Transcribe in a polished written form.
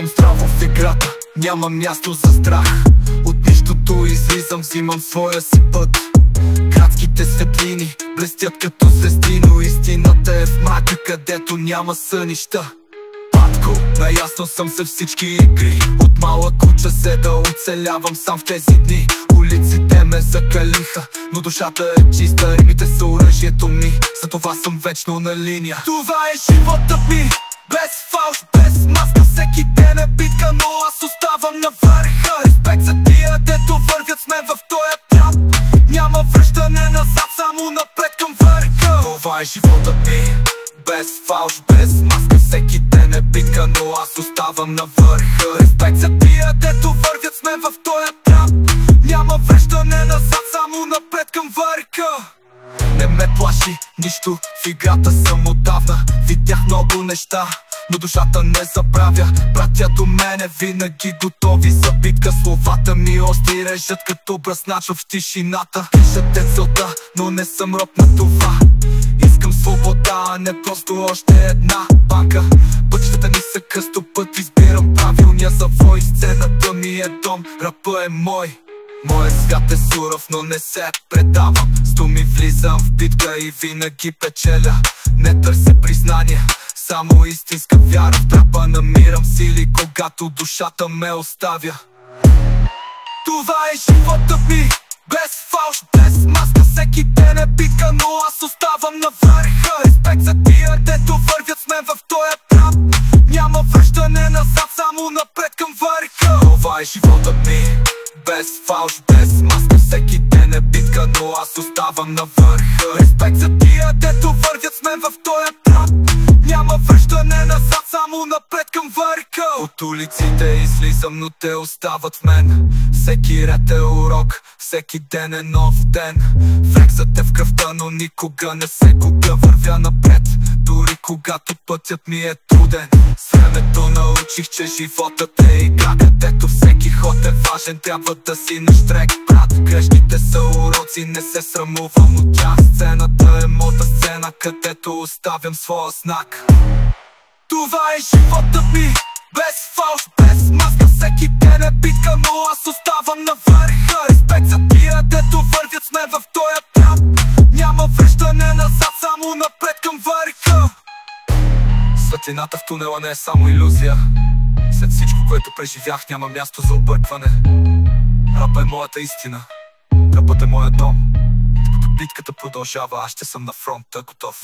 съм здраво в играта, няма място за страх. От нищото излизам, взимам своя си път. Градските светлини блестят като звезди, но истината е в мрака, където няма сънища. Батко, наясно съм с всички игри. От малък уча се да оцелявам сам в тези дни. Улиците ме закалиха, но душата е чиста. Римите са оръжието ми, затова съм вечно на линия. Това е животът ми, без фалш, без маска. Всеки ден е битка, но аз оставам на върха. Респект за тия, дето вървят с мен в тоя трап. Няма връщане назад, само напред към върха. Това е животът ми, без фалш, без маска. Всеки ден е битка, но аз оставам на върха. Респект за тия, дето вървят с мен в тоя трап. Няма връщане назад, само напред към върха. Не ме плаши нищо, в играта съм отдавна. Видях много неща, но душата не забравя. Братя до мене винаги готови за битка. Словата ми остри режат като бръснач в тишината. Пишат е целта, но не съм роб на това. Искам свобода, а не просто още една банка. Пътищата ни са кръстопът, избирам правилния завой. Сцената ми е дом, рапът е мой. Моят свят е суров, но не се предавам. С думи влизам в битка и винаги печеля. Не търся признание, само истинска вяра. В трапа намирам сили, когато душата ме оставя. Това е животът ми, без фалш, без маска. Всеки ден е битка, но аз оставам на върха. Респект за тия, дето вървят с мен в тоя трап. Няма връщане назад, само напред към върха. Това е животът ми, без фалш, без маска. Всеки ден е битка, но аз оставам на върха. Респект за тия, дето вървят с мен в тоя трап. Няма връщане назад, само напред към върха. От улиците излизам, но те остават в мен. Всеки ред е урок, всеки ден е нов ден. Флексът е в кръвта, но никога не се губя. Вървя напред, дори когато пътят ми е труден. С времето научих, че животът е игра, където всеки ход е важен. Трябва да си наштрек, брат. Грешните са уроци, не се срамувам от тях. Сцената е моята сцена, където оставям своя знак. Това е животът ми, без фалш, без маска. Всеки ден е битка, но аз оставам на върха. Респект за тия, дето вървят с мен в тоя трап. Няма връщане назад, само напред към върха. Светлината в тунела не е само илюзия. След всичко, което преживях, няма място за объркване. Рапът е моята истина, рапът е моят дом. Докато битката продължава, аз ще съм на фронта готов.